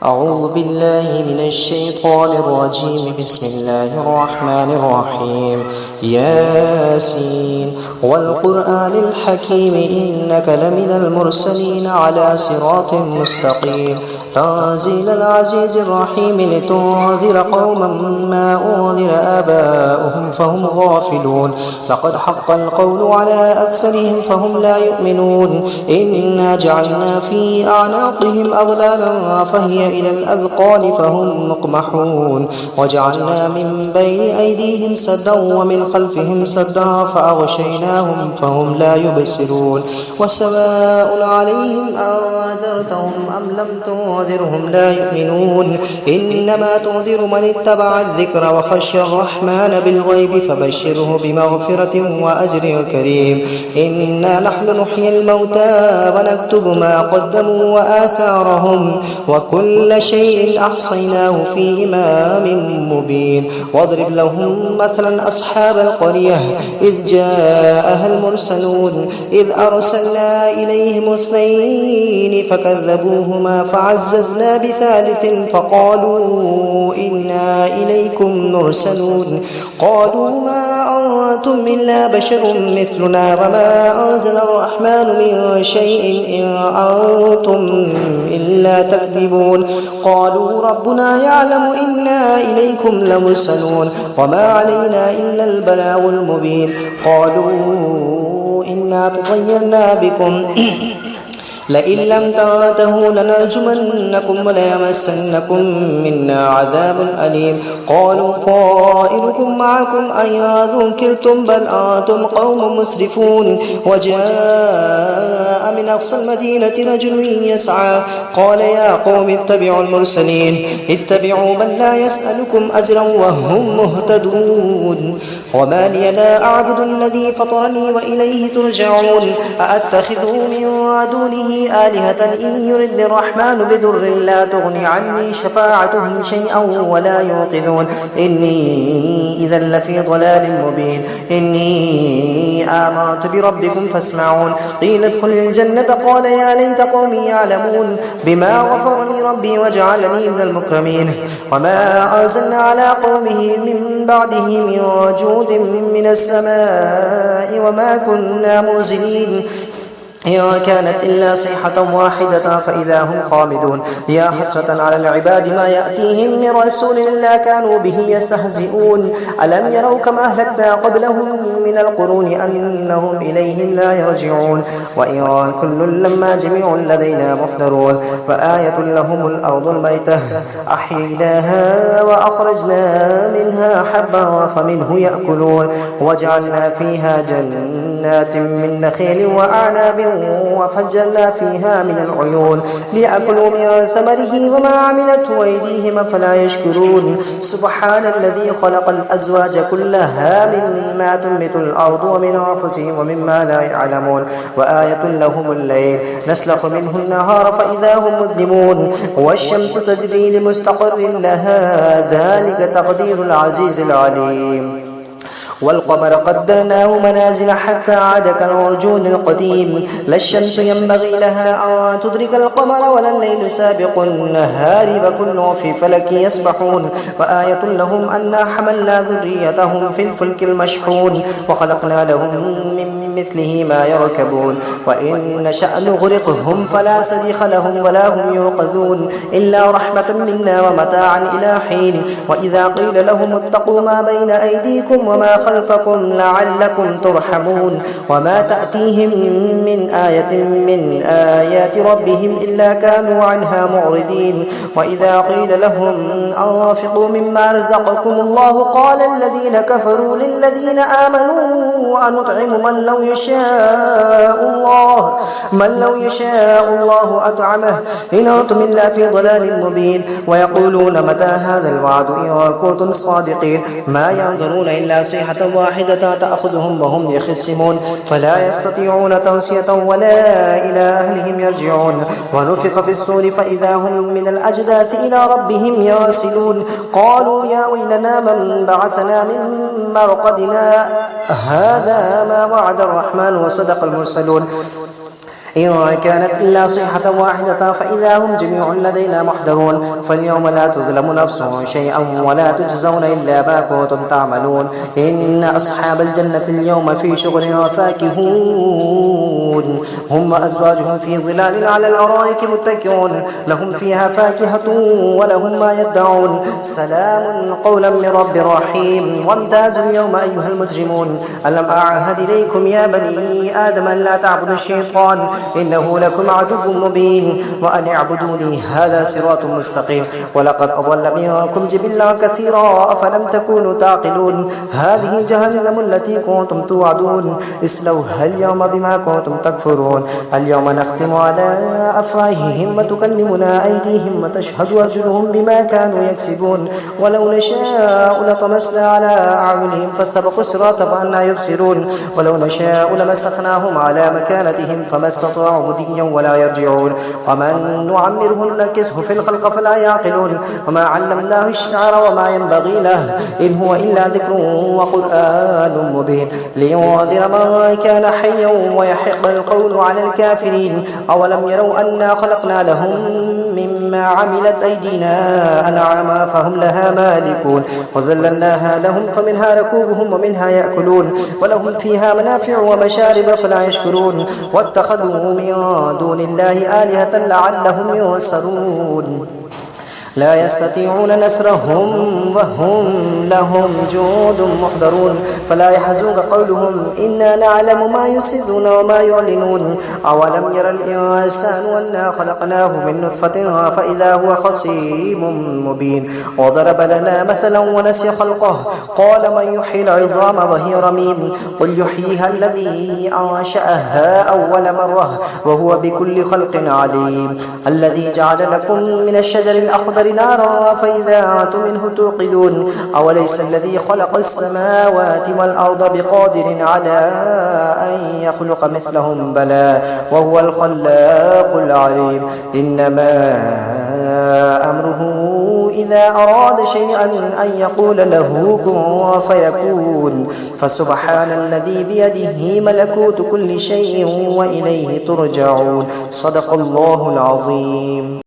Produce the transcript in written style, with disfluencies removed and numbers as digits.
أعوذ بالله من الشيطان الرجيم. بسم الله الرحمن الرحيم. ياسين والقرآن الحكيم إنك لمن المرسلين على صراط مستقيم. تنزيل العزيز الرحيم لتنذر قوما ما أنذر آباؤهم فهم غافلون. لقد حق القول على أكثرهم فهم لا يؤمنون. إنا جعلنا في أعناقهم أغلالا فهي إلى الأذقان فهم مقمحون. وجعلنا من بين أيديهم سدا ومن خلفهم سدا فأغشيناهم فهم لا يبصرون. وسواء عليهم أنذرتهم أم لم تنذرهم لا يؤمنون. إنما تنذر من اتبع الذكر وخشى الرحمن بالغيب فبشره بمغفرة وأجر كريم. إنا نحن نحيي الموتى ونكتب ما قدموا وآثارهم وكل شيء أحصيناه في إمام مبين. واضرب لهم مثلا أصحاب القرية إذ جاءها المرسلون إذ أرسلنا إليهم اثنين فكذبوهما فعززنا بثالث فقالوا إنا إليكم مرسلون. قالوا ما أنتم إلا بشر مثلنا وما أنزل الرحمن من شيء إن أنتم إلا تكذبون. قالوا ربنا يعلم إنا إليكم لمرسلون وما علينا إلا البلاغ المبين. قالوا إنا تطيرنا بكم لئن لم تنتهوا لنرجمنكم وليمسنكم منا عذاب أليم. قالوا طائركم معكم أئن ذكرتم بل أنتم قوم مسرفون. وجاء من أقصى المدينة رجل يسعى قال يا قوم اتبعوا المرسلين اتبعوا من لا يسألكم أجرا وهم مهتدون. وما لي لا أعبد الذي فطرني وإليه ترجعون. أأتخذ من دونه آلهة إن يردني الرحمن بضر لا تغني عني شفاعتهم شيئا ولا ينقذون. إني إذا لفي ضلال مبين. إني آمنت بربكم فاسمعون. قيل ادخل الجنة قال يا ليت قومي يعلمون بما غفر لي ربي وجعلني من المكرمين. وما أنزلنا على قومه من بعده من جود من السماء وما كنا منزلين إن كانت إلا صيحة واحدة فإذا هم خامدون. يا حسرة على العباد ما يأتيهم من رسول إلا كانوا به يستهزئون. ألم يروا كما أهلكنا قبلهم من القرون أنهم إليهم لا يرجعون. وإن كل لما جميع لدينا محضرون. وآية لهم الأرض الميتة أحييناها وأخرجنا منها حبا فمنه يأكلون. وجعلنا فيها جنات من نخيل وأعناب وفجرنا فيها من العيون ليأكلوا من ثمره وما عملته أيديهم فلا يشكرون. سبحان الذي خلق الأزواج كلها مما تنبت الأرض ومن أنفسهم ومما لا يعلمون. وآية لهم الليل نسلخ منه النهار فإذا هم مظلمون. والشمس تجري لمستقر لها ذلك تقدير العزيز العليم. والقمر قدرناه منازل حتى عاد كالعرجون القديم. لا الشمس ينبغي لها أن تدرك القمر ولا الليل سابق النهار وكل في فلك يسبحون. وآية لهم أنا حملنا ذريتهم في الفلك المشحون وخلقنا لهم من مثله ما يركبون. وإن نشأ نغرقهم فلا صريخ لهم ولا هم يوقظون إلا رحمة منا ومتاعا إلى حين. وإذا قيل لهم اتقوا ما بين أيديكم وما خلفكم لعلكم ترحمون. وما تأتيهم من آية من آيات ربهم إلا كانوا عنها معرضين. وإذا قيل لهم أنفقوا مما رزقكم الله قال الذين كفروا للذين آمنوا أنطعم من لو يشاء الله أطعمه إن أنتم إلا في ضلال مبين. ويقولون متى هذا الوعد إن كنتم صادقين. ما ينظرون إلا صيحة واحدة تأخذهم وهم يخصمون فلا يستطيعون توصية ولا إلى أهلهم يرجعون. ونفخ في الصور فإذا هم من الأجداث إلى ربهم يواصلون. قالوا يا ويلنا من بعثنا من مرقدنا هذا ما وعد الرحمن وصدق المرسلون. إن كانت إلا صيحة واحدة فإذا هم جميع لدينا محضرون فاليوم لا تظلم نفس شيئا ولا تجزون إلا ما كنتم تعملون إن أصحاب الجنة اليوم في شغل فاكهون هم وأزواجهم في ظلال على الأرائك متكئون لهم فيها فاكهة ولهم ما يدعون سلام قولا من رب رحيم وامتازوا اليوم أيها المجرمون ألم أعهد إليكم يا بني آدم أن لا تعبدوا الشيطان إنه لكم عدو مبين وأن اعبدوني هذا صراط مستقيم ولقد أضل منكم جبلا كثيرا أفلم تكونوا تعقلون هذه جهنم التي كنتم توعدون اصلوها اليوم بما كنتم تكفرون اليوم نختم على أفواههم وتكلمنا أيديهم وتشهد أرجلهم بما كانوا يكسبون ولو نشاء لطمسنا على أعينهم فاستبقوا الصراط فأنى يبصرون ولو نشاء لمسخناهم على مكانتهم فما استطاعوا مضيا ولا يرجعون ومن نعمره ننكسه في الخلق فلا يعقلون وما علمناه الشعر وما ينبغي له إن هو إلا ذكر وقرآن مبين لينذر من كان حيا ويحق القول على الكافرين أولم يروا أنا خلقنا لهم مما عملت أيدينا أنعاما فهم لها مالكون وذللناها لهم فمنها ركوبهم ومنها يأكلون ولهم فيها منافع ومشارب فلا يشكرون واتخذوا من دون الله آلهة لعلهم ينصرون لا يستطيعون نصرهم وهم لهم جند محضرون فلا يحزنك قولهم إنا نعلم ما يسرون وما يعلنون أولم ير الإنسان أنا خلقناه من نطفة فإذا هو خصيم مبين وضرب لنا مثلا ونسي خلقه قال من يحيي العظام وهي رميم قل يحييها الذي أنشأها أول مرة وهو بكل خلق عليم الذي جعل لكم من الشجر الأخضر نارا فإذا أنتم منه توقدون أوليس الذي خلق السماوات والأرض بقادر على أن يخلق مثلهم بلى وهو الخلاق العليم إنما أمره إذا أراد شيئا أن يقول له كن فيكون فسبحان الذي بيده ملكوت كل شيء وإليه ترجعون صدق الله العظيم.